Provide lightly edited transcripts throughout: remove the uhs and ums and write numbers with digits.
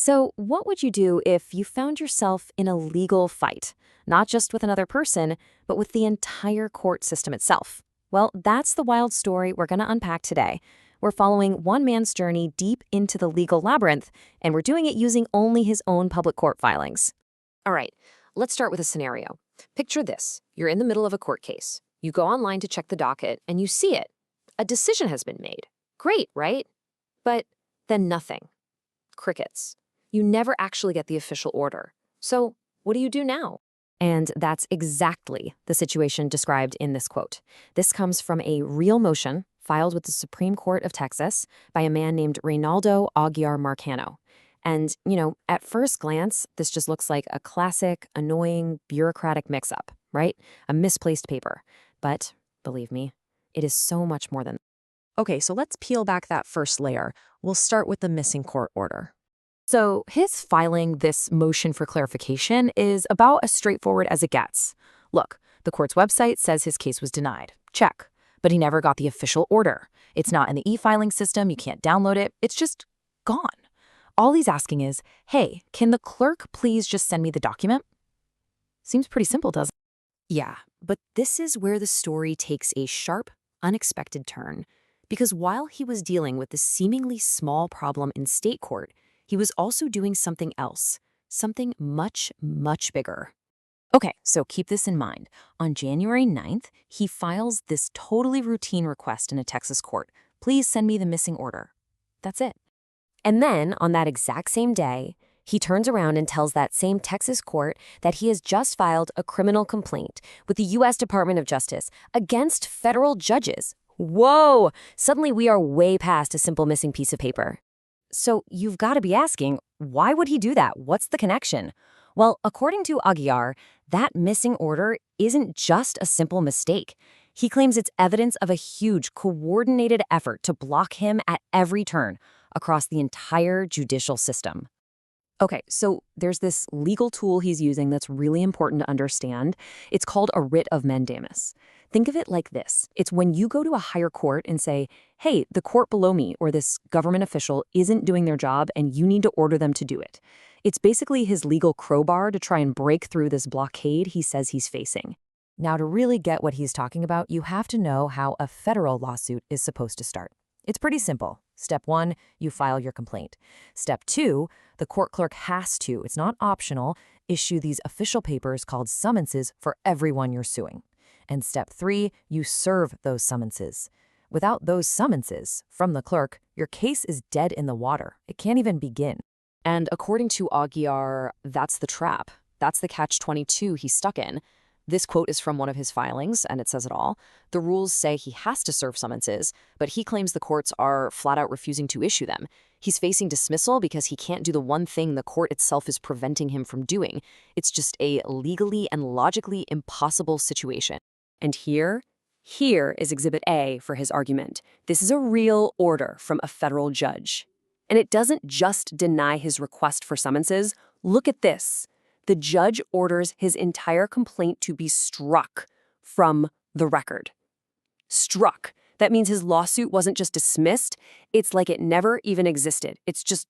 So, what would you do if you found yourself in a legal fight, not just with another person, but with the entire court system itself? Well, that's the wild story we're going to unpack today. We're following one man's journey deep into the legal labyrinth, and we're doing it using only his own public court filings. All right, let's start with a scenario. Picture this. You're in the middle of a court case. You go online to check the docket, and you see it. A decision has been made. Great, right? But then nothing. Crickets. You never actually get the official order. So what do you do now? And that's exactly the situation described in this quote. This comes from a real motion filed with the Supreme Court of Texas by a man named Reynaldo Aguiar Marcano. And, at first glance, this just looks like a classic, annoying, bureaucratic mix-up, right? A misplaced paper. But, believe me, it is so much more than that. Okay, so let's peel back that first layer. We'll start with the missing court order. So his filing this motion for clarification is about as straightforward as it gets. Look, the court's website says his case was denied. Check. But he never got the official order. It's not in the e-filing system. You can't download it. It's just gone. All he's asking is, hey, can the clerk please just send me the document? Seems pretty simple, doesn't it? Yeah, but this is where the story takes a sharp, unexpected turn. Because while he was dealing with the seemingly small problem in state court, he was also doing something else, something much, much bigger. Okay, so keep this in mind. On January 9th, he files this totally routine request in a Texas court. Please send me the missing order. That's it. And then, on that exact same day, he turns around and tells that same Texas court that he has just filed a criminal complaint with the U.S. Department of Justice against federal judges. Whoa! Suddenly we are way past a simple missing piece of paper. So you've got to be asking, why would he do that? What's the connection? Well, according to Aguiar, that missing order isn't just a simple mistake. He claims it's evidence of a huge, coordinated effort to block him at every turn across the entire judicial system. Okay, so there's this legal tool he's using that's really important to understand. It's called a writ of mandamus. Think of it like this. It's when you go to a higher court and say, hey, the court below me or this government official isn't doing their job and you need to order them to do it. It's basically his legal crowbar to try and break through this blockade he says he's facing. Now, to really get what he's talking about, you have to know how a federal lawsuit is supposed to start. It's pretty simple. Step 1, you file your complaint. Step 2, the court clerk has to, it's not optional, issue these official papers called summonses for everyone you're suing. And step 3, you serve those summonses. Without those summonses from the clerk, your case is dead in the water. It can't even begin. And according to Aguiar, that's the trap. That's the catch-22 he's stuck in. This quote is from one of his filings, and it says it all. The rules say he has to serve summonses, but he claims the courts are flat out refusing to issue them. He's facing dismissal because he can't do the one thing the court itself is preventing him from doing. It's just a legally and logically impossible situation. And here is Exhibit A for his argument. This is a real order from a federal judge. And it doesn't just deny his request for summonses. Look at this. The judge orders his entire complaint to be struck from the record. Struck. That means his lawsuit wasn't just dismissed. It's like it never even existed. It's just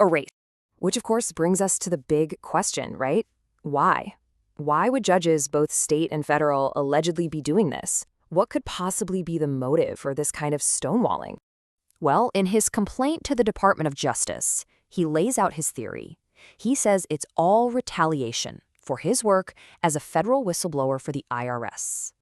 erased. Which, of course, brings us to the big question, right? Why? Why would judges, both state and federal, allegedly be doing this? What could possibly be the motive for this kind of stonewalling? Well, in his complaint to the Department of Justice, he lays out his theory. He says it's all retaliation for his work as a federal whistleblower for the IRS.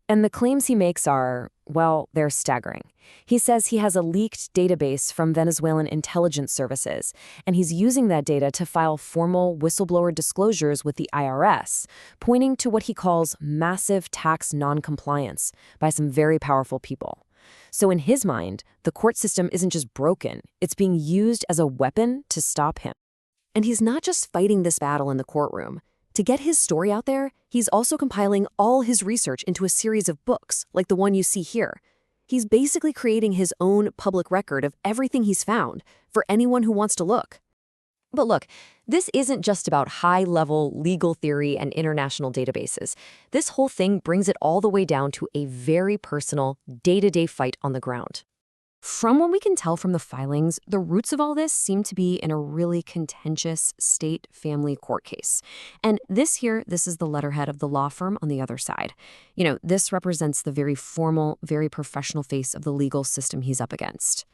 And the claims he makes are, well, they're staggering. He says he has a leaked database from Venezuelan intelligence services, and he's using that data to file formal whistleblower disclosures with the IRS, pointing to what he calls massive tax noncompliance by some very powerful people. So in his mind, the court system isn't just broken, it's being used as a weapon to stop him. And he's not just fighting this battle in the courtroom. To get his story out there, he's also compiling all his research into a series of books, like the one you see here. He's basically creating his own public record of everything he's found for anyone who wants to look. But look, this isn't just about high-level legal theory and international databases. This whole thing brings it all the way down to a very personal, day-to-day fight on the ground. From what we can tell from the filings, the roots of all this seem to be in a really contentious state family court case. And this is the letterhead of the law firm on the other side. This represents the very formal, very professional face of the legal system he's up against.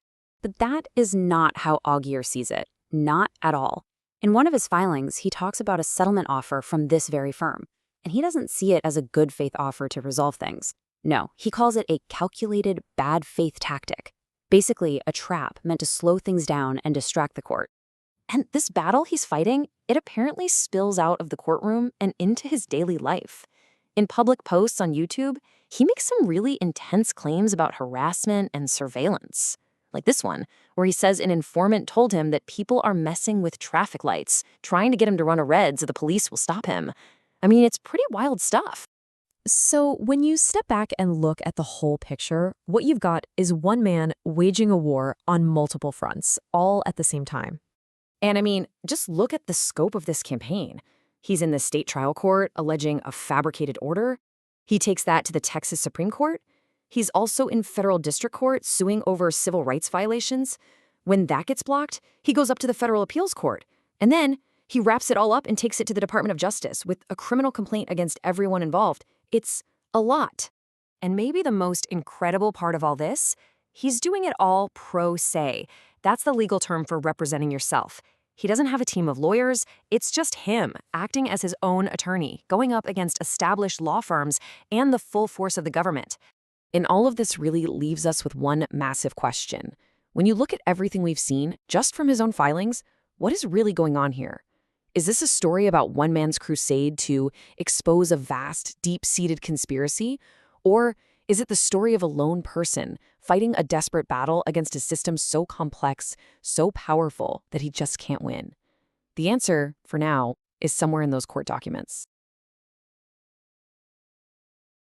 But that is not how Augier sees it. Not at all. In one of his filings, he talks about a settlement offer from this very firm. And he doesn't see it as a good faith offer to resolve things. No, he calls it a calculated bad faith tactic. Basically, a trap meant to slow things down and distract the court. And this battle he's fighting, it apparently spills out of the courtroom and into his daily life. In public posts on YouTube, he makes some really intense claims about harassment and surveillance. Like this one, where he says an informant told him that people are messing with traffic lights, trying to get him to run a red so the police will stop him. I mean, it's pretty wild stuff. So when you step back and look at the whole picture, what you've got is one man waging a war on multiple fronts, all at the same time. And I mean, just look at the scope of this campaign. He's in the state trial court alleging a fabricated order. He takes that to the Texas Supreme Court. He's also in federal district court suing over civil rights violations. When that gets blocked, he goes up to the federal appeals court. And then he wraps it all up and takes it to the Department of Justice with a criminal complaint against everyone involved. It's a lot. And maybe the most incredible part of all this, he's doing it all pro se. That's the legal term for representing yourself. He doesn't have a team of lawyers. It's just him acting as his own attorney, going up against established law firms and the full force of the government. And all of this really leaves us with one massive question. When you look at everything we've seen, just from his own filings, what is really going on here? Is this a story about one man's crusade to expose a vast, deep-seated conspiracy? Or is it the story of a lone person fighting a desperate battle against a system so complex, so powerful that he just can't win? The answer, for now, is somewhere in those court documents.